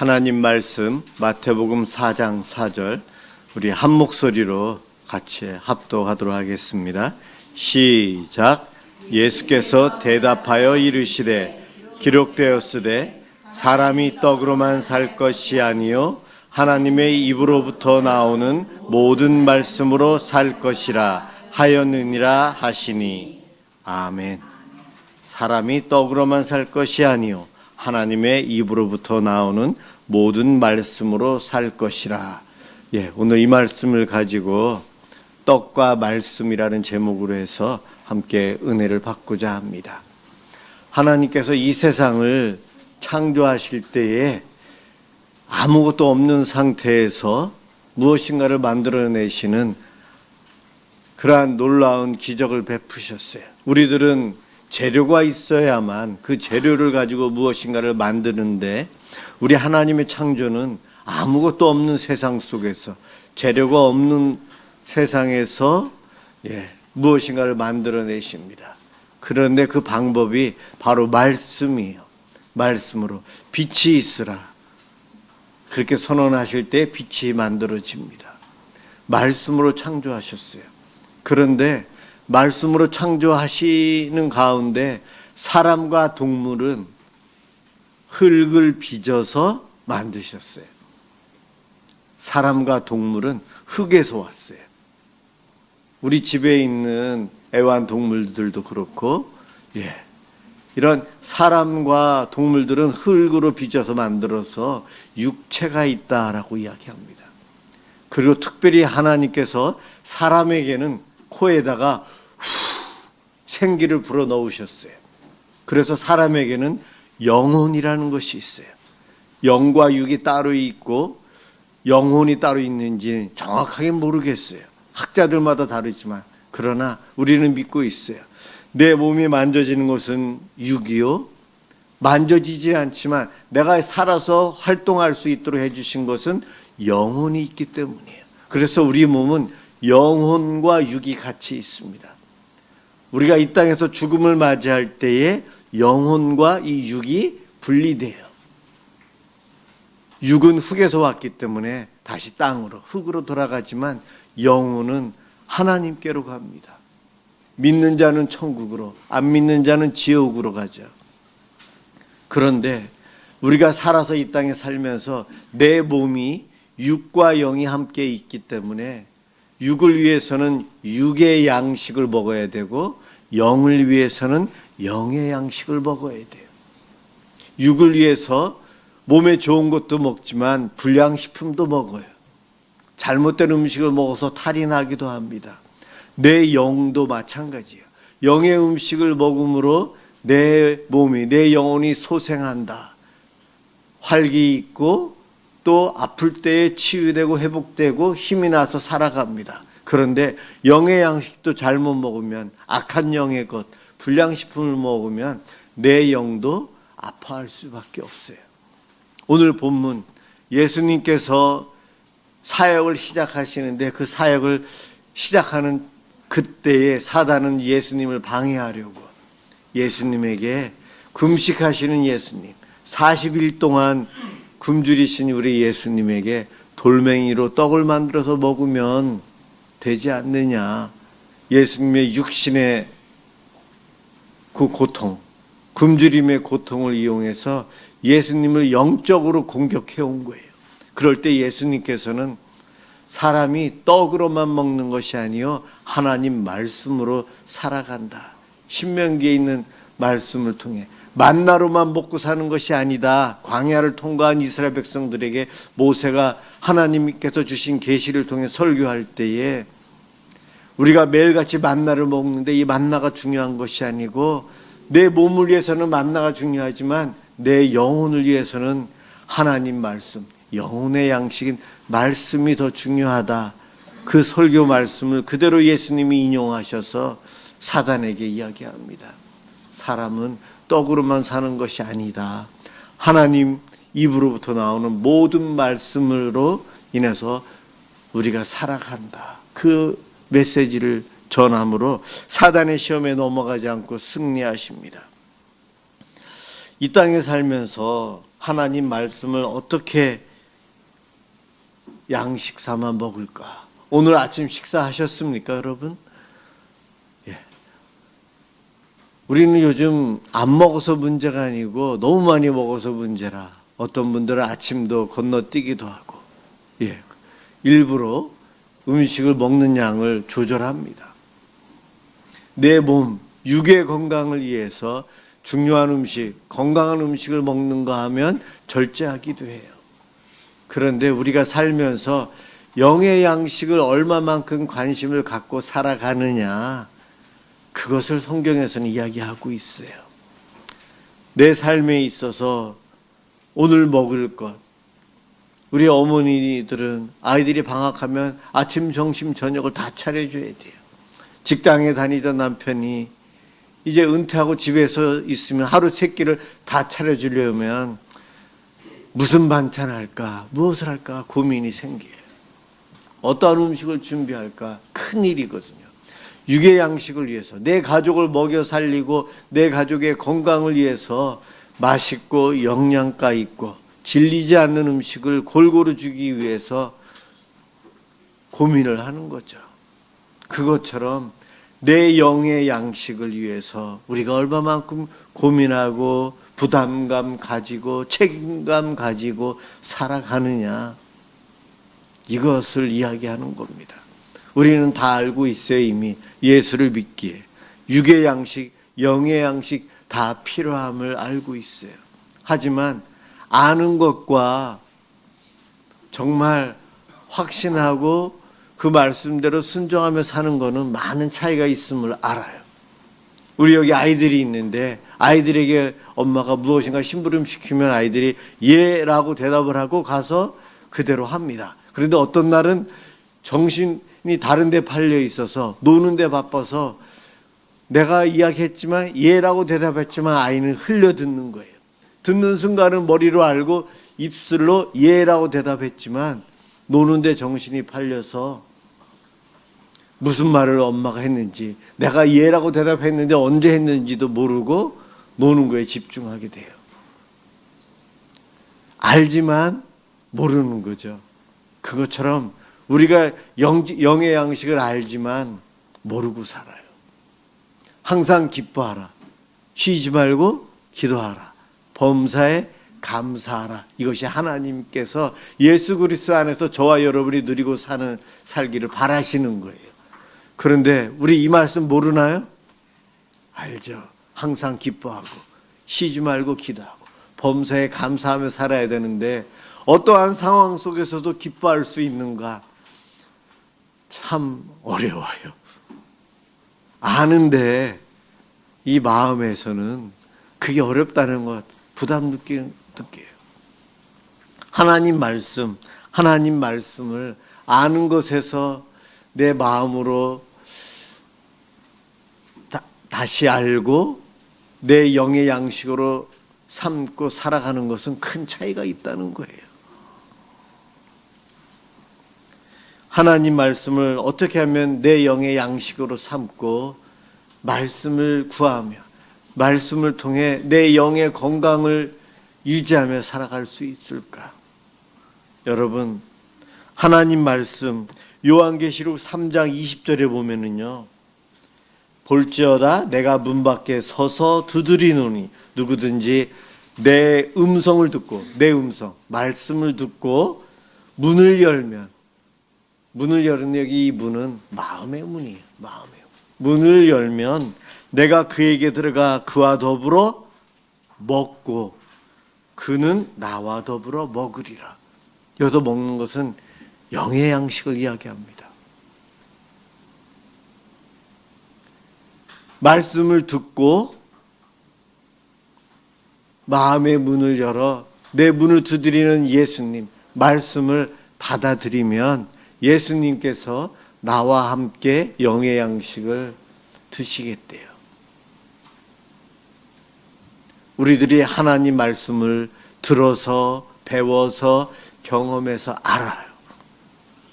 하나님 말씀 마태복음 4장 4절 우리 한 목소리로 같이 합독하도록 하겠습니다. 시작. 예수께서 대답하여 이르시되 기록되었으되 사람이 떡으로만 살 것이 아니요 하나님의 입으로부터 나오는 모든 말씀으로 살 것이라 하였느니라 하시니. 아멘. 사람이 떡으로만 살 것이 아니요 하나님의 입으로부터 나오는 모든 말씀으로 살 것이라. 오늘 이 말씀을 가지고 떡과 말씀이라는 제목으로 해서 함께 은혜를 받고자 합니다. 하나님께서 이 세상을 창조하실 때에 아무것도 없는 상태에서 무엇인가를 만들어내시는 그러한 놀라운 기적을 베푸셨어요. 우리들은 재료가 있어야만 그 재료를 가지고 무엇인가를 만드는데, 우리 하나님의 창조는 아무것도 없는 세상 속에서, 재료가 없는 세상에서 무엇인가를 만들어내십니다. 그런데 그 방법이 바로 말씀이에요. 말씀으로 빛이 있으라 그렇게 선언하실 때 빛이 만들어집니다. 말씀으로 창조하셨어요. 그런데 말씀으로 창조하시는 가운데 사람과 동물은 흙을 빚어서 만드셨어요. 사람과 동물은 흙에서 왔어요. 우리 집에 있는 애완동물들도 그렇고, 이런 사람과 동물들은 흙으로 빚어서 만들어서 육체가 있다라고 이야기합니다. 그리고 특별히 하나님께서 사람에게는 코에다가 생기를 불어넣으셨어요. 그래서 사람에게는 영혼이라는 것이 있어요. 영과 육이 따로 있고 영혼이 따로 있는지 정확하게 모르겠어요. 학자들마다 다르지만 그러나 우리는 믿고 있어요. 내 몸이 만져지는 것은 육이요, 만져지지 않지만 내가 살아서 활동할 수 있도록 해주신 것은 영혼이 있기 때문이에요. 그래서 우리 몸은 영혼과 육이 같이 있습니다. 우리가 이 땅에서 죽음을 맞이할 때에 영혼과 이 육이 분리돼요. 육은 흙에서 왔기 때문에 다시 땅으로, 흙으로 돌아가지만 영혼은 하나님께로 갑니다. 믿는 자는 천국으로, 안 믿는 자는 지옥으로 가죠. 그런데 우리가 살아서 이 땅에 살면서 내 몸이 육과 영이 함께 있기 때문에 육을 위해서는 육의 양식을 먹어야 되고 영을 위해서는 영의 양식을 먹어야 돼요. 육을 위해서 몸에 좋은 것도 먹지만 불량식품도 먹어요. 잘못된 음식을 먹어서 탈이 나기도 합니다. 내 영도 마찬가지예요. 영의 음식을 먹음으로 내 몸이, 내 영혼이 소생한다. 활기 있고 또 아플 때에 치유되고 회복되고 힘이 나서 살아갑니다. 그런데 영의 양식도 잘못 먹으면, 악한 영의 것, 불량식품을 먹으면 내 영도 아파할 수밖에 없어요. 오늘 본문 예수님께서 사역을 시작하시는데 그 사역을 시작하는 그때에 사단은 예수님을 방해하려고 예수님에게, 금식하시는 예수님, 40일 동안 굶주리신 우리 예수님에게 돌멩이로 떡을 만들어서 먹으면 되지 않느냐. 예수님의 육신의 그 고통, 굶주림의 고통을 이용해서 예수님을 영적으로 공격해 온 거예요. 그럴 때 예수님께서는 사람이 떡으로만 먹는 것이 아니요 하나님 말씀으로 살아간다. 신명기에 있는 말씀을 통해 만나로만 먹고 사는 것이 아니다. 광야를 통과한 이스라엘 백성들에게 모세가 하나님께서 주신 계시를 통해 설교할 때에 우리가 매일같이 만나를 먹는데 이 만나가 중요한 것이 아니고 내 몸을 위해서는 만나가 중요하지만 내 영혼을 위해서는 하나님 말씀, 영혼의 양식인 말씀이 더 중요하다. 그 설교 말씀을 그대로 예수님이 인용하셔서 사단에게 이야기합니다. 사람은 떡으로만 사는 것이 아니다. 하나님 입으로부터 나오는 모든 말씀으로 인해서 우리가 살아간다. 그 메시지를 전함으로 사단의 시험에 넘어가지 않고 승리하십니다. 이 땅에 살면서 하나님 말씀을 어떻게 양식 삼아 먹을까? 오늘 아침 식사하셨습니까, 여러분? 예. 우리는 요즘 안 먹어서 문제가 아니고 너무 많이 먹어서 문제라. 어떤 분들은 아침도 건너뛰기도 하고, 예, 일부러 음식을 먹는 양을 조절합니다. 내 몸, 육의 건강을 위해서 중요한 음식, 건강한 음식을 먹는가 하면 절제하기도 해요. 그런데 우리가 살면서 영의 양식을 얼마만큼 관심을 갖고 살아가느냐, 그것을 성경에서는 이야기하고 있어요. 내 삶에 있어서 오늘 먹을 것, 우리 어머니들은 아이들이 방학하면 아침, 점심, 저녁을 다 차려줘야 돼요. 직장에 다니던 남편이 이제 은퇴하고 집에서 있으면 하루 세 끼를 다 차려주려면 무슨 반찬 할까, 무엇을 할까 고민이 생겨요. 어떠한 음식을 준비할까 큰일이거든요. 육의 양식을 위해서, 내 가족을 먹여 살리고 내 가족의 건강을 위해서 맛있고 영양가 있고 질리지 않는 음식을 골고루 주기 위해서 고민을 하는 거죠. 그것처럼 내 영의 양식을 위해서 우리가 얼마만큼 고민하고 부담감 가지고 책임감 가지고 살아가느냐, 이것을 이야기하는 겁니다. 우리는 다 알고 있어요. 이미 예수를 믿기에 육의 양식, 영의 양식 다 필요함을 알고 있어요. 하지만 아는 것과 정말 확신하고 그 말씀대로 순종하며 사는 것은 많은 차이가 있음을 알아요. 우리 여기 아이들이 있는데 아이들에게 엄마가 무엇인가 심부름시키면 아이들이 예라고 대답을 하고 가서 그대로 합니다. 그런데 어떤 날은 정신이 다른 데 팔려 있어서 노는 데 바빠서 내가 이야기했지만 예라고 대답했지만 아이는 흘려듣는 거예요. 듣는 순간은 머리로 알고 입술로 예라고 대답했지만 노는데 정신이 팔려서 무슨 말을 엄마가 했는지, 내가 예라고 대답했는데 언제 했는지도 모르고 노는 거에 집중하게 돼요. 알지만 모르는 거죠. 그것처럼 우리가 영의 양식을 알지만 모르고 살아요. 항상 기뻐하라. 쉬지 말고 기도하라. 범사에 감사하라. 이것이 하나님께서 예수 그리스도 안에서 저와 여러분이 누리고 살기를 바라시는 거예요. 그런데 우리 이 말씀 모르나요? 알죠. 항상 기뻐하고 쉬지 말고 기도하고 범사에 감사하며 살아야 되는데 어떠한 상황 속에서도 기뻐할 수 있는가? 참 어려워요. 아는데 이 마음에서는 그게 어렵다는 것, 부담 느껴요. 하나님 말씀을 아는 것에서 내 마음으로 다시 알고 내 영의 양식으로 삼고 살아가는 것은 큰 차이가 있다는 거예요. 하나님 말씀을 어떻게 하면 내 영의 양식으로 삼고 말씀을 구하며 말씀을 통해 내 영의 건강을 유지하며 살아갈 수 있을까? 여러분, 하나님 말씀 요한계시록 3장 20절에 보면은요, 볼지어다 내가 문 밖에 서서 두드리노니 누구든지 내 음성을 듣고, 내 음성 말씀을 듣고 문을 열면, 문을 여는 여기 이 문은 마음의 문이에요. 마음의 문을 열면 내가 그에게 들어가 그와 더불어 먹고 그는 나와 더불어 먹으리라. 여기서 먹는 것은 영의 양식을 이야기합니다. 말씀을 듣고 마음의 문을 열어 내 문을 두드리는 예수님 말씀을 받아들이면 예수님께서 나와 함께 영의 양식을 드시겠대요. 우리들이 하나님 말씀을 들어서 배워서 경험해서 알아요.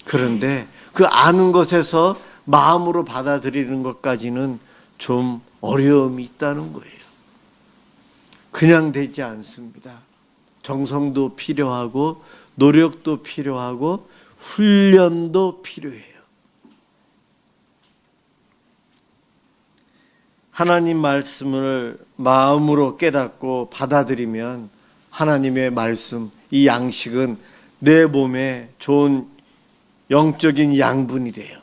그런데 그 아는 것에서 마음으로 받아들이는 것까지는 좀 어려움이 있다는 거예요. 그냥 되지 않습니다. 정성도 필요하고 노력도 필요하고 훈련도 필요해요. 하나님 말씀을 마음으로 깨닫고 받아들이면 하나님의 말씀, 이 양식은 내 몸에 좋은 영적인 양분이 돼요.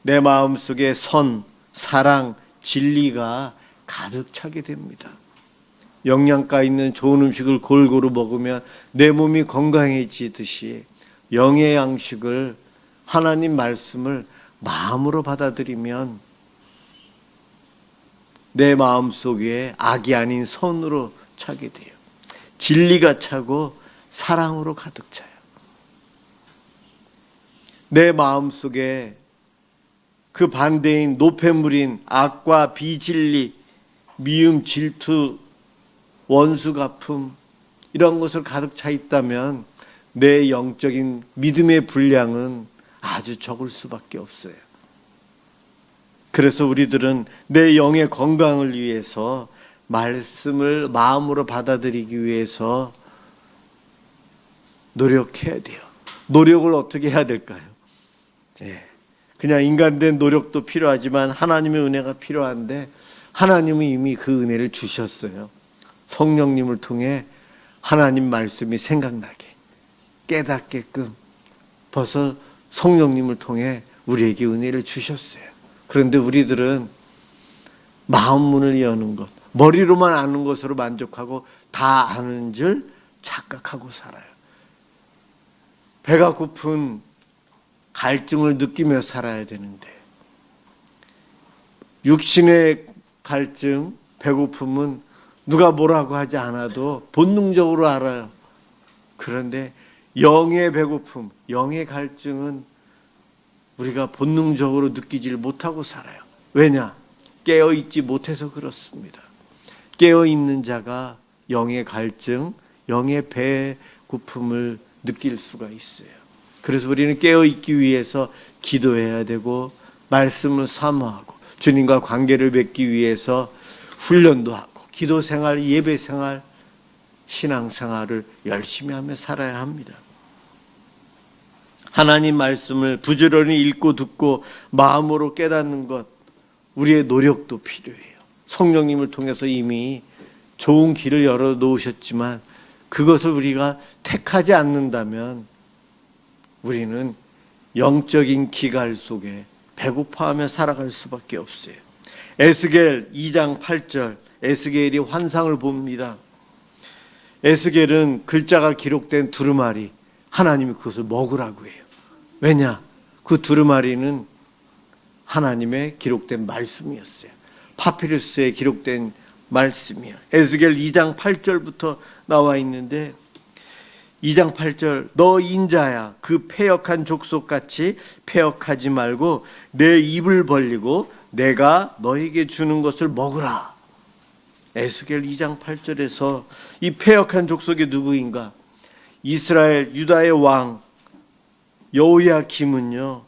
내 마음속에 선, 사랑, 진리가 가득 차게 됩니다. 영양가 있는 좋은 음식을 골고루 먹으면 내 몸이 건강해지듯이 영의 양식을, 하나님 말씀을 마음으로 받아들이면 내 마음속에 악이 아닌 선으로 차게 돼요. 진리가 차고 사랑으로 가득 차요. 내 마음속에 그 반대인 노폐물인 악과 비진리, 미움, 질투, 원수 갚음, 이런 것을 가득 차 있다면 내 영적인 믿음의 분량은 아주 적을 수밖에 없어요. 그래서 우리들은 내 영의 건강을 위해서 말씀을 마음으로 받아들이기 위해서 노력해야 돼요. 노력을 어떻게 해야 될까요? 그냥 인간된 노력도 필요하지만 하나님의 은혜가 필요한데, 하나님은 이미 그 은혜를 주셨어요. 성령님을 통해 하나님 말씀이 생각나게, 깨닫게끔 벌써 성령님을 통해 우리에게 은혜를 주셨어요. 그런데 우리들은 마음 문을 여는 것, 머리로만 아는 것으로 만족하고 다 아는 줄 착각하고 살아요. 배가 고픈 갈증을 느끼며 살아야 되는데, 육신의 갈증, 배고픔은 누가 뭐라고 하지 않아도 본능적으로 알아요. 그런데 영의 배고픔, 영의 갈증은 우리가 본능적으로 느끼질 못하고 살아요. 왜냐? 깨어있지 못해서 그렇습니다. 깨어있는 자가 영의 갈증, 영의 배고픔을 느낄 수가 있어요. 그래서 우리는 깨어있기 위해서 기도해야 되고, 말씀을 사모하고, 주님과 관계를 맺기 위해서 훈련도 하고, 기도 생활, 예배 생활, 신앙 생활을 열심히 하며 살아야 합니다. 하나님 말씀을 부지런히 읽고 듣고 마음으로 깨닫는 것, 우리의 노력도 필요해요. 성령님을 통해서 이미 좋은 길을 열어 놓으셨지만 그것을 우리가 택하지 않는다면 우리는 영적인 기갈 속에 배고파하며 살아갈 수밖에 없어요. 에스겔 2장 8절, 에스겔이 환상을 봅니다. 에스겔은 글자가 기록된 두루마리, 하나님이 그것을 먹으라고 해요. 왜냐? 그 두루마리는 하나님의 기록된 말씀이었어요. 파피루스에 기록된 말씀이요. 에스겔 2장 8절부터 나와 있는데, 2장 8절, 너 인자야, 그 패역한 족속같이 패역하지 말고 내 입을 벌리고 내가 너에게 주는 것을 먹으라. 에스겔 2장 8절에서 이 패역한 족속이 누구인가? 이스라엘 유다의 왕 여호야김은요,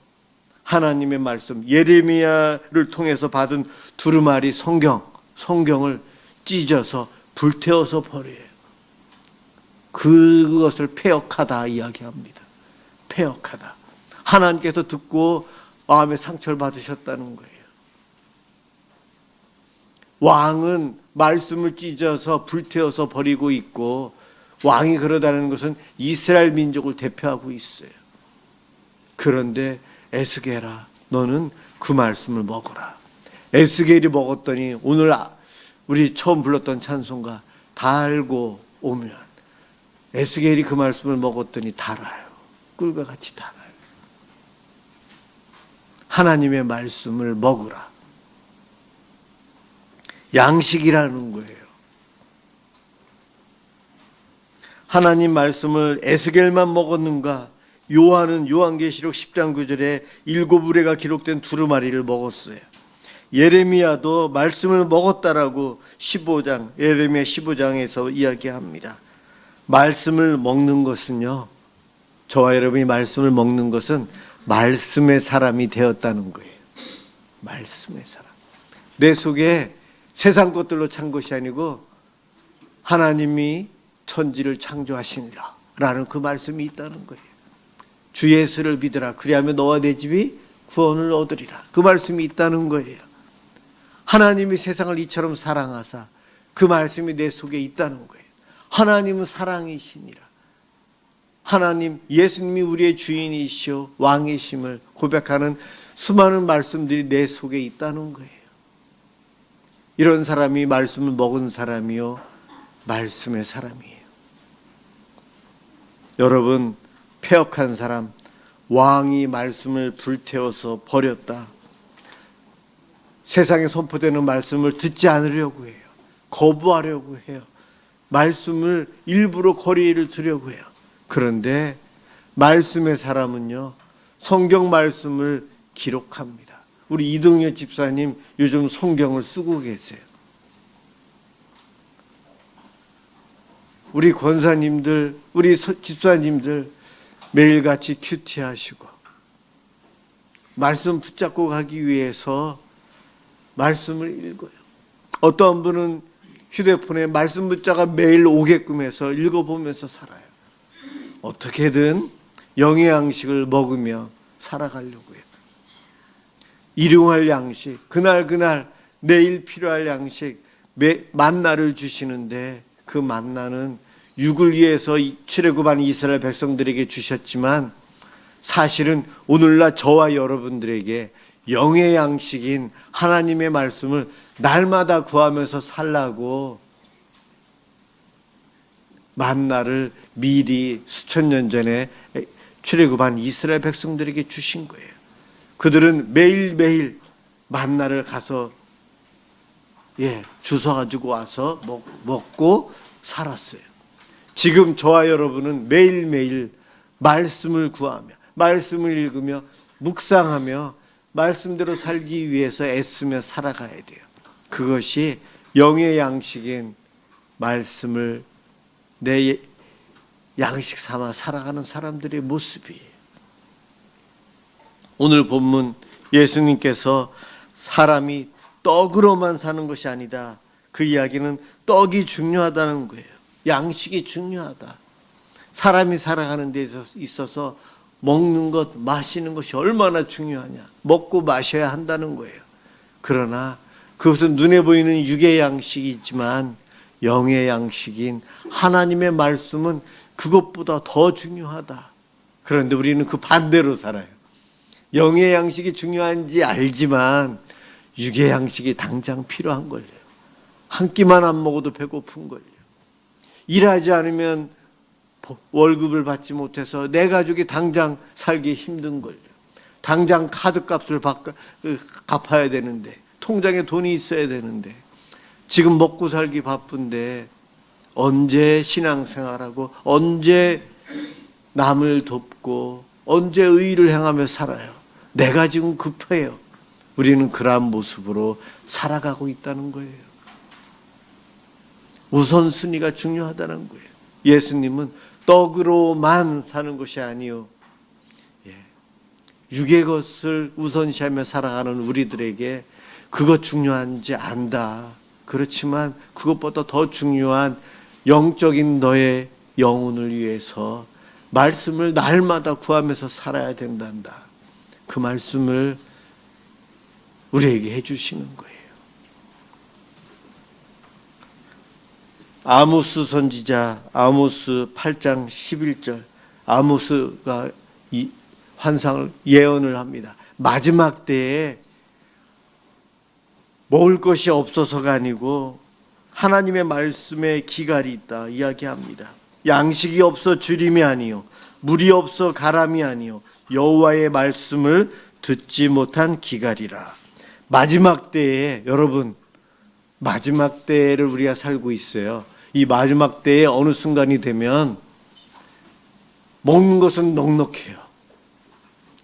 하나님의 말씀 예레미야를 통해서 받은 두루마리 성경을 찢어서 불태워서 버려요. 그것을 패역하다 이야기합니다. 패역하다. 하나님께서 듣고 마음의 상처를 받으셨다는 거예요. 왕은 말씀을 찢어서 불태워서 버리고 있고, 왕이 그러다는 것은 이스라엘 민족을 대표하고 있어요. 그런데 에스겔아, 너는 그 말씀을 먹어라. 에스겔이 먹었더니 오늘 우리 처음 불렀던 찬송가 달고 오면, 에스겔이 그 말씀을 먹었더니 달아요. 꿀과 같이 달아요. 하나님의 말씀을 먹으라. 양식이라는 거예요. 하나님 말씀을 에스겔만 먹었는가? 요한은 요한계시록 10장 9절에 7우레가 기록된 두루마리를 먹었어요. 예레미야도 말씀을 먹었다라고 예레미야 15장에서 이야기합니다. 말씀을 먹는 것은요, 저와 여러분이 말씀을 먹는 것은 말씀의 사람이 되었다는 거예요. 말씀의 사람. 내 속에 세상 것들로 찬 것이 아니고 하나님이 천지를 창조하시니라 라는 그 말씀이 있다는 거예요. 주 예수를 믿으라 그리하면 너와 내 집이 구원을 얻으리라, 그 말씀이 있다는 거예요. 하나님이 세상을 이처럼 사랑하사, 그 말씀이 내 속에 있다는 거예요. 하나님은 사랑이시니라. 하나님, 예수님이 우리의 주인이시오 왕이심을 고백하는 수많은 말씀들이 내 속에 있다는 거예요. 이런 사람이 말씀을 먹은 사람이요, 말씀의 사람이에요. 여러분, 패역한 사람, 왕이 말씀을 불태워서 버렸다. 세상에 선포되는 말씀을 듣지 않으려고 해요. 거부하려고 해요. 말씀을 일부러 거리를 두려고 해요. 그런데 말씀의 사람은요, 성경 말씀을 기록합니다. 우리 이동엽 집사님 요즘 성경을 쓰고 계세요. 우리 권사님들, 우리 집사님들 매일같이 큐티하시고 말씀 붙잡고 가기 위해서 말씀을 읽어요. 어떤 분은 휴대폰에 말씀 문자가 매일 오게끔 해서 읽어보면서 살아요. 어떻게든 영의 양식을 먹으며 살아가려고요. 일용할 양식, 그날 내일 필요할 양식, 만나를 주시는데, 그 만나는 육을 위해서 출애굽한 이스라엘 백성들에게 주셨지만 사실은 오늘날 저와 여러분들에게 영의 양식인 하나님의 말씀을 날마다 구하면서 살라고 만나를 미리 수천 년 전에 출애굽한 이스라엘 백성들에게 주신 거예요. 그들은 매일매일 만나를 가서 주워가지고 와서 먹고 살았어요. 지금 저와 여러분은 매일매일 말씀을 구하며 말씀을 읽으며 묵상하며 말씀대로 살기 위해서 애쓰며 살아가야 돼요. 그것이 영의 양식인 말씀을 내 양식 삼아 살아가는 사람들의 모습이에요. 오늘 본문 예수님께서 사람이 떡으로만 사는 것이 아니다, 그 이야기는 떡이 중요하다는 거예요. 양식이 중요하다. 사람이 살아가는 데 있어서 먹는 것, 마시는 것이 얼마나 중요하냐. 먹고 마셔야 한다는 거예요. 그러나 그것은 눈에 보이는 육의 양식이지만 영의 양식인 하나님의 말씀은 그것보다 더 중요하다. 그런데 우리는 그 반대로 살아요. 영의 양식이 중요한지 알지만 육의 양식이 당장 필요한 걸요. 한 끼만 안 먹어도 배고픈 걸요. 일하지 않으면 월급을 받지 못해서 내 가족이 당장 살기 힘든 걸요. 당장 카드값을 갚아야 되는데, 통장에 돈이 있어야 되는데, 지금 먹고 살기 바쁜데 언제 신앙생활하고 언제 남을 돕고 언제 의의를 행하며 살아요. 내가 지금 급해요. 우리는 그러한 모습으로 살아가고 있다는 거예요. 우선순위가 중요하다는 거예요. 예수님은 떡으로만 사는 것이 아니요, 육의 것을 우선시하며 살아가는 우리들에게 그것 중요한지 안다. 그렇지만 그것보다 더 중요한 영적인 너의 영혼을 위해서 말씀을 날마다 구하면서 살아야 된단다. 그 말씀을 우리에게 해주시는 거예요. 아모스 선지자 아모스 8장 11절, 아모스가 이 환상을 예언을 합니다. 마지막 때에 먹을 것이 없어서가 아니고 하나님의 말씀에 기갈이 있다 이야기합니다. 양식이 없어 주림이 아니요, 물이 없어 가람이 아니요, 여호와의 말씀을 듣지 못한 기갈이라. 마지막 때에, 여러분, 마지막 때를 우리가 살고 있어요. 이 마지막 때에 어느 순간이 되면 먹는 것은 넉넉해요.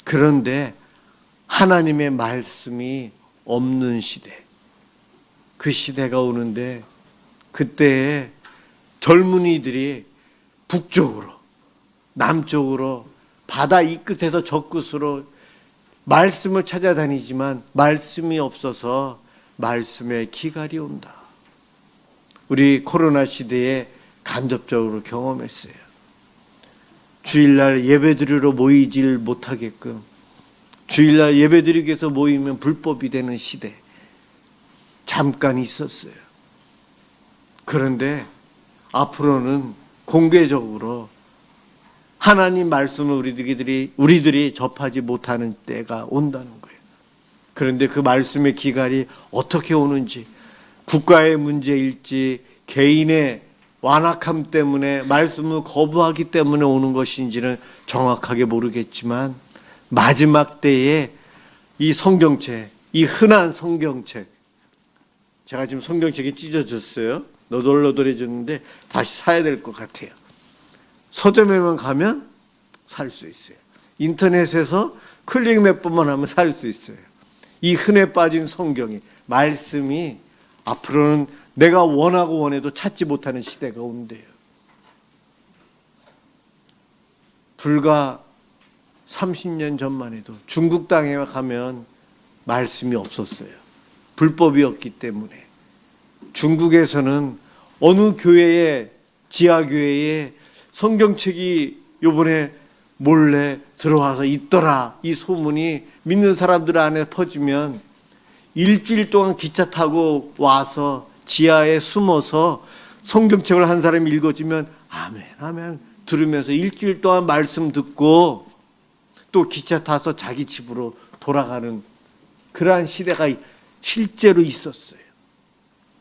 그런데 하나님의 말씀이 없는 시대, 그 시대가 오는데, 그때에 젊은이들이 북쪽으로, 남쪽으로, 바다 이 끝에서 저 끝으로 말씀을 찾아다니지만 말씀이 없어서 말씀의 기갈이 온다. 우리 코로나 시대에 간접적으로 경험했어요. 주일날 예배드리러 모이질 못하게끔, 주일날 예배드리기 위해서 모이면 불법이 되는 시대 잠깐 있었어요. 그런데 앞으로는 공개적으로 하나님 말씀을 우리들이 접하지 못하는 때가 온다는 거예요. 그런데 그 말씀의 기갈이 어떻게 오는지, 국가의 문제일지 개인의 완악함 때문에 말씀을 거부하기 때문에 오는 것인지는 정확하게 모르겠지만, 마지막 때에 이 성경책, 이 흔한 성경책, 제가 지금 성경책이 찢어졌어요. 너덜너덜해졌는데 다시 사야 될 것 같아요. 서점에만 가면 살 수 있어요. 인터넷에서 클릭 몇 번만 하면 살 수 있어요. 이 흔해 빠진 성경이, 말씀이 앞으로는 내가 원하고 원해도 찾지 못하는 시대가 온대요. 불과 30년 전만 해도 중국 땅에 가면 말씀이 없었어요. 불법이었기 때문에. 중국에서는 어느 교회에, 지하교회에 성경책이 요번에 몰래 들어와서 있더라, 이 소문이 믿는 사람들 안에 퍼지면 일주일 동안 기차 타고 와서 지하에 숨어서 성경책을 한 사람이 읽어주면 아멘 아멘 들으면서 일주일 동안 말씀 듣고 또 기차 타서 자기 집으로 돌아가는 그러한 시대가 실제로 있었어요.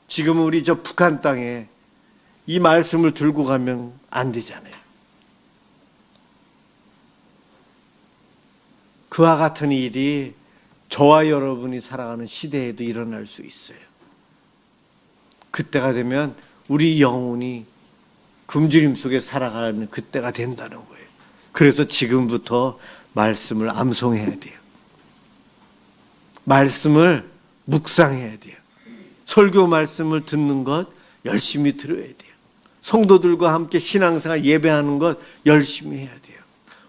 지금은 우리 저 북한 땅에 이 말씀을 들고 가면 안 되잖아요. 그와 같은 일이 저와 여러분이 살아가는 시대에도 일어날 수 있어요. 그때가 되면 우리 영혼이 굶주림 속에 살아가는 그때가 된다는 거예요. 그래서 지금부터 말씀을 암송해야 돼요. 말씀을 묵상해야 돼요. 설교 말씀을 듣는 것 열심히 들어야 돼요. 성도들과 함께 신앙생활 예배하는 것 열심히 해야 돼요.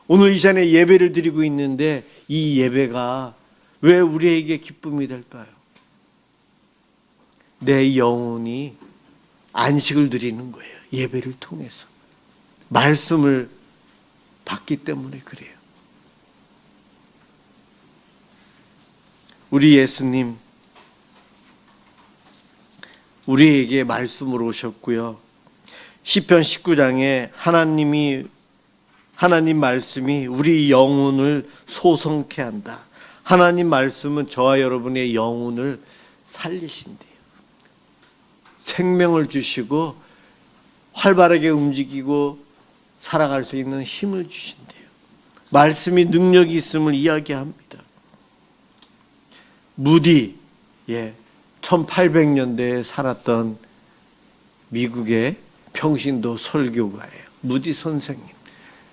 오늘 이 시간에 예배를 드리고 있는데 이 예배가 왜 우리에게 기쁨이 될까요? 내 영혼이 안식을 누리는 거예요. 예배를 통해서. 말씀을 받기 때문에 그래요. 우리 예수님, 우리에게 말씀으로 오셨고요. 시편 19장에 하나님 말씀이 우리 영혼을 소성케 한다. 하나님 말씀은 저와 여러분의 영혼을 살리신대요. 생명을 주시고 활발하게 움직이고 살아갈 수 있는 힘을 주신대요. 말씀이 능력이 있음을 이야기합니다. 무디, 1800년대에 살았던 미국의 평신도 설교가예요. 무디 선생님.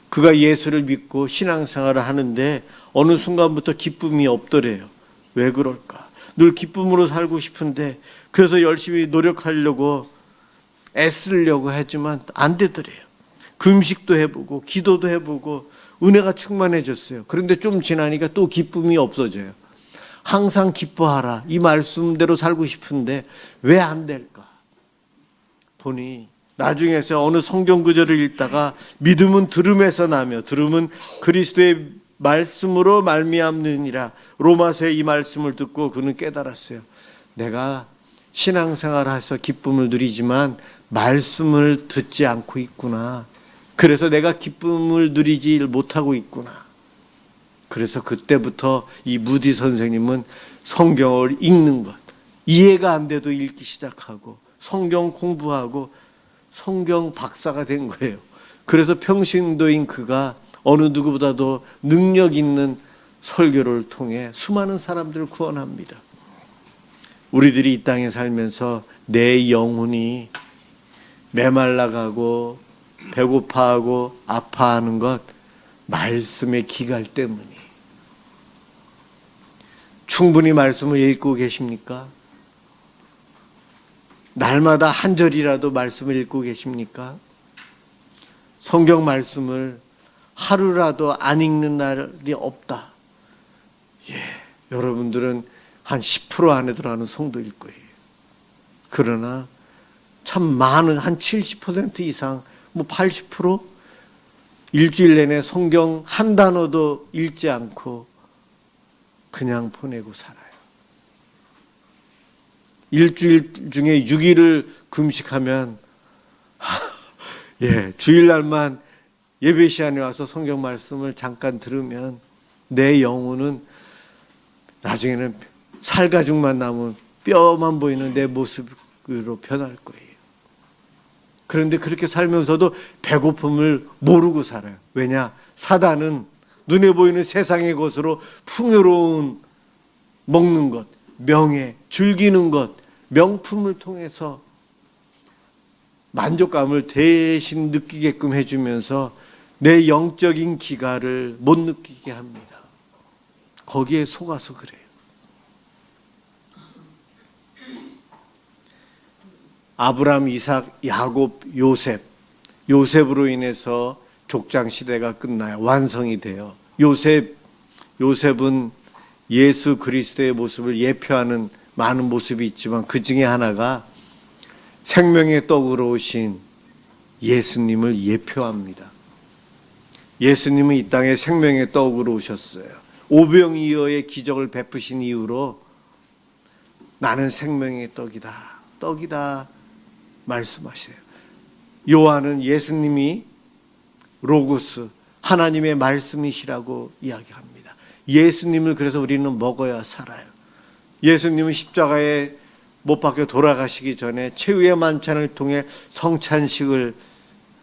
그가 예수를 믿고 신앙생활을 하는데 어느 순간부터 기쁨이 없더래요. 왜 그럴까? 늘 기쁨으로 살고 싶은데 그래서 열심히 노력하려고 애쓰려고 하지만 안 되더래요. 금식도 해보고 기도도 해보고 은혜가 충만해졌어요. 그런데 좀 지나니까 또 기쁨이 없어져요. 항상 기뻐하라. 이 말씀대로 살고 싶은데 왜 안 될까? 보니 나중에서 어느 성경 구절을 읽다가 믿음은 들음에서 나며 들음은 그리스도의 말씀으로 말미암느니라. 로마서의 이 말씀을 듣고 그는 깨달았어요. 내가 신앙생활해서 기쁨을 누리지만 말씀을 듣지 않고 있구나. 그래서 내가 기쁨을 누리지 못하고 있구나. 그래서 그때부터 이 무디 선생님은 성경을 읽는 것, 이해가 안 돼도 읽기 시작하고 성경 공부하고 성경 박사가 된 거예요. 그래서 평신도인 그가 어느 누구보다도 능력 있는 설교를 통해 수많은 사람들을 구원합니다. 우리들이 이 땅에 살면서 내 영혼이 메말라가고 배고파하고 아파하는 것 말씀의 기갈 때문이에요. 충분히 말씀을 읽고 계십니까? 날마다 한 절이라도 말씀을 읽고 계십니까? 성경 말씀을 하루라도 안 읽는 날이 없다. 여러분들은 한 10% 안에 들어가는 성도일 거예요. 그러나 참 많은 한 70% 이상, 뭐 80% 일주일 내내 성경 한 단어도 읽지 않고 그냥 보내고 살아요. 일주일 중에 6일을 금식하면 주일날만 예배 시간에 와서 성경 말씀을 잠깐 들으면 내 영혼은 나중에는 살가죽만 남은 뼈만 보이는 내 모습으로 변할 거예요. 그런데 그렇게 살면서도 배고픔을 모르고 살아요. 왜냐? 사단은 눈에 보이는 세상의 것으로 풍요로운 먹는 것, 명예, 즐기는 것, 명품을 통해서 만족감을 대신 느끼게끔 해주면서 내 영적인 기가를 못 느끼게 합니다. 거기에 속아서 그래요. 아브라함, 이삭, 야곱, 요셉으로 인해서 족장 시대가 끝나요. 완성이 돼요. 요셉은 예수 그리스도의 모습을 예표하는 많은 모습이 있지만 그 중에 하나가 생명의 떡으로 오신 예수님을 예표합니다. 예수님은 이 땅에 생명의 떡으로 오셨어요. 오병이어의 기적을 베푸신 이후로 나는 생명의 떡이다 말씀하세요. 요한은 예수님이 로고스, 하나님의 말씀이시라고 이야기합니다. 예수님을 그래서 우리는 먹어야 살아요. 예수님은 십자가에 못 박혀 돌아가시기 전에 최후의 만찬을 통해 성찬식을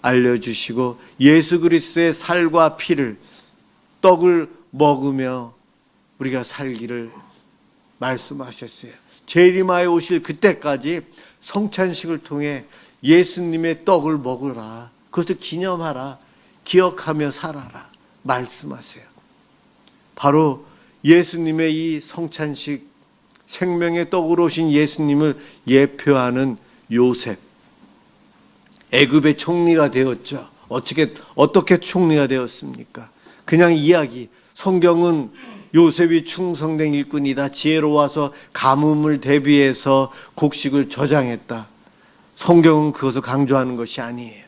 알려주시고 예수 그리스도의 살과 피를, 떡을 먹으며 우리가 살기를 말씀하셨어요. 재림하여 오실 그때까지 성찬식을 통해 예수님의 떡을 먹으라, 그것을 기념하라, 기억하며 살아라 말씀하세요. 바로 예수님의 이 성찬식, 생명의 떡으로 오신 예수님을 예표하는 요셉, 애굽의 총리가 되었죠. 어떻게 총리가 되었습니까? 그냥 이야기. 성경은 요셉이 충성된 일꾼이다, 지혜로워서 가뭄을 대비해서 곡식을 저장했다. 성경은 그것을 강조하는 것이 아니에요.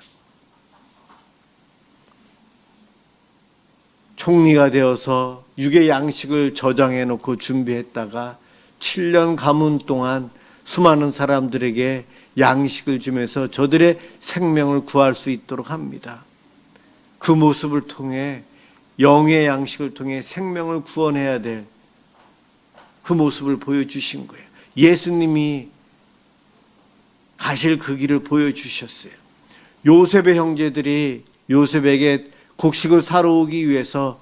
총리가 되어서 육의 양식을 저장해 놓고 준비했다가 7년 가문 동안 수많은 사람들에게 양식을 주면서 저들의 생명을 구할 수 있도록 합니다. 그 모습을 통해, 영의 양식을 통해 생명을 구원해야 될 그 모습을 보여주신 거예요. 예수님이 가실 그 길을 보여주셨어요. 요셉의 형제들이 요셉에게 곡식을 사러 오기 위해서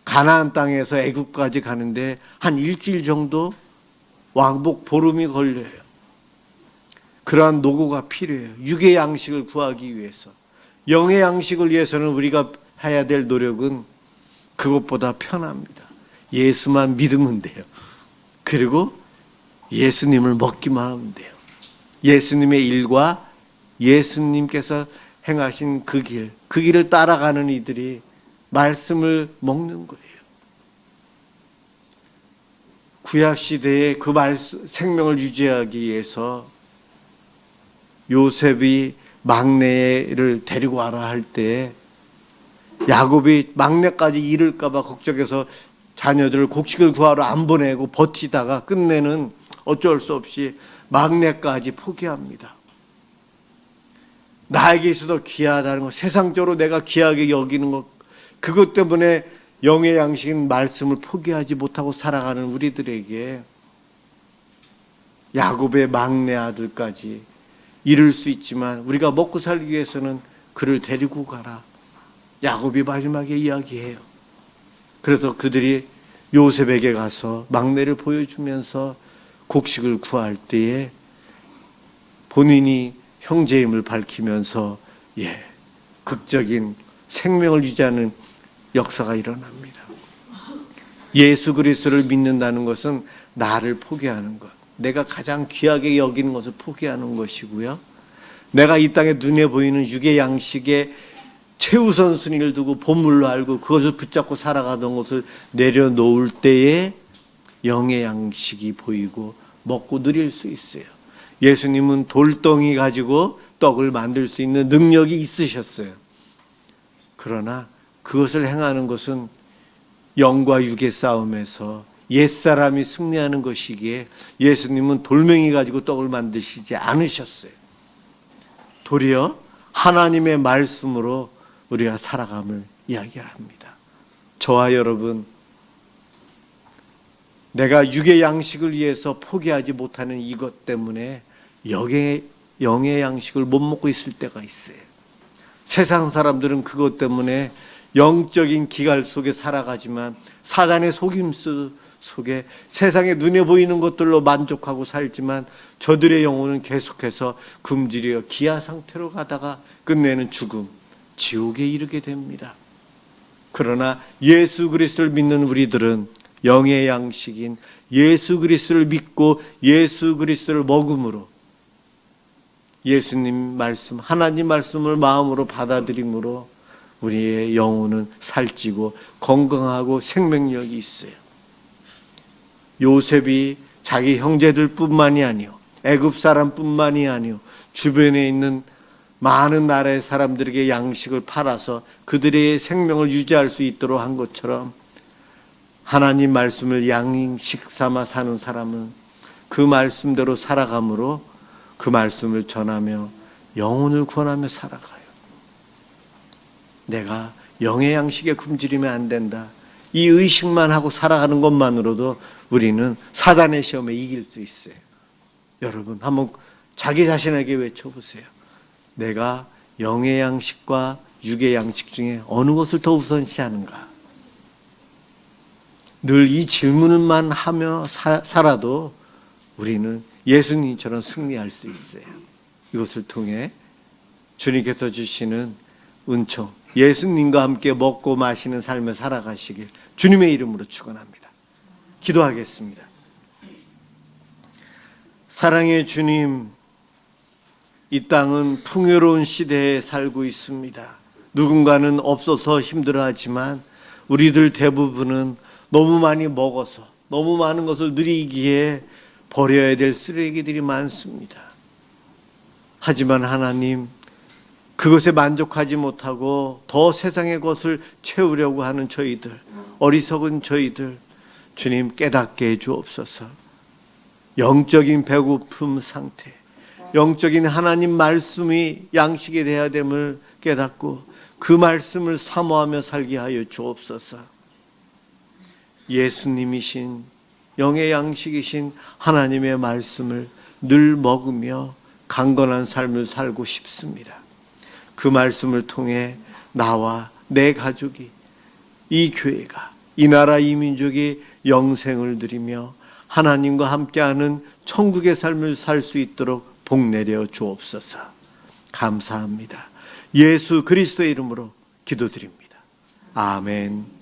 가나안 땅에서 애굽까지 가는데 한 일주일 정도, 왕복 보름이 걸려요. 그러한 노고가 필요해요. 육의 양식을 구하기 위해서. 영의 양식을 위해서는 우리가 해야 될 노력은 그것보다 편합니다. 예수만 믿으면 돼요. 그리고 예수님을 먹기만 하면 돼요. 예수님의 일과 예수님께서 행하신 그 길을 따라가는 이들이 말씀을 먹는 거예요. 구약시대에 그 생명을 유지하기 위해서 요셉이 막내를 데리고 와라 할 때 야곱이 막내까지 잃을까 봐 걱정해서 자녀들을 곡식을 구하러 안 보내고 버티다가 끝내는 어쩔 수 없이 막내까지 포기합니다. 나에게 있어서 귀하다는 것, 세상적으로 내가 귀하게 여기는 것, 그것 때문에 영의 양식인 말씀을 포기하지 못하고 살아가는 우리들에게 야곱의 막내 아들까지 잃을 수 있지만 우리가 먹고 살기 위해서는 그를 데리고 가라. 야곱이 마지막에 이야기해요. 그래서 그들이 요셉에게 가서 막내를 보여주면서 곡식을 구할 때에 본인이 형제임을 밝히면서 극적인 생명을 유지하는 역사가 일어납니다. 예수 그리스도를 믿는다는 것은 나를 포기하는 것, 내가 가장 귀하게 여기는 것을 포기하는 것이고요. 내가 이 땅에 눈에 보이는 육의 양식에 최우선 순위를 두고 본물로 알고 그것을 붙잡고 살아가던 것을 내려놓을 때에 영의 양식이 보이고 먹고 누릴 수 있어요. 예수님은 돌덩이 가지고 떡을 만들 수 있는 능력이 있으셨어요. 그러나 그것을 행하는 것은 영과 육의 싸움에서 옛사람이 승리하는 것이기에 예수님은 돌멩이 가지고 떡을 만드시지 않으셨어요. 도리어 하나님의 말씀으로 우리가 살아감을 이야기합니다. 저와 여러분, 내가 육의 양식을 위해서 포기하지 못하는 이것 때문에 영의 양식을 못 먹고 있을 때가 있어요. 세상 사람들은 그것 때문에 영적인 기갈 속에 살아가지만 사단의 속임수 속에 세상에 눈에 보이는 것들로 만족하고 살지만 저들의 영혼은 계속해서 굶주려 기아 상태로 가다가 끝내는 죽음, 지옥에 이르게 됩니다. 그러나 예수 그리스도를 믿는 우리들은 영의 양식인 예수 그리스도를 믿고 예수 그리스도를 먹음으로 예수님 말씀, 하나님 말씀을 마음으로 받아들임으로 우리의 영혼은 살찌고 건강하고 생명력이 있어요. 요셉이 자기 형제들뿐만이 아니요, 애굽 사람뿐만이 아니요, 주변에 있는 많은 나라의 사람들에게 양식을 팔아서 그들의 생명을 유지할 수 있도록 한 것처럼 하나님 말씀을 양식 삼아 사는 사람은 그 말씀대로 살아감으로 그 말씀을 전하며 영혼을 구원하며 살아가요. 내가 영의 양식에 굶주리면 안 된다. 이 의식만 하고 살아가는 것만으로도 우리는 사단의 시험에 이길 수 있어요. 여러분 한번 자기 자신에게 외쳐보세요. 내가 영의 양식과 육의 양식 중에 어느 것을 더 우선시하는가? 늘 이 질문만 하며 살아도 우리는 예수님처럼 승리할 수 있어요. 이것을 통해 주님께서 주시는 은총, 예수님과 함께 먹고 마시는 삶을 살아가시길 주님의 이름으로 축원합니다. 기도하겠습니다. 사랑의 주님, 이 땅은 풍요로운 시대에 살고 있습니다. 누군가는 없어서 힘들어하지만 우리들 대부분은 너무 많이 먹어서 너무 많은 것을 누리기에 버려야 될 쓰레기들이 많습니다. 하지만 하나님, 그것에 만족하지 못하고 더 세상의 것을 채우려고 하는 저희들, 어리석은 저희들, 주님 깨닫게 해 주옵소서. 영적인 배고픔 상태, 영적인 하나님 말씀이 양식이 되어야 됨을 깨닫고 그 말씀을 사모하며 살게 하여 주옵소서. 예수님이신 영의 양식이신 하나님의 말씀을 늘 먹으며 강건한 삶을 살고 싶습니다. 그 말씀을 통해 나와 내 가족이, 이 교회가, 이 나라 이 민족이 영생을 누리며 하나님과 함께하는 천국의 삶을 살 수 있도록 복 내려 주옵소서. 감사합니다. 예수 그리스도의 이름으로 기도드립니다. 아멘.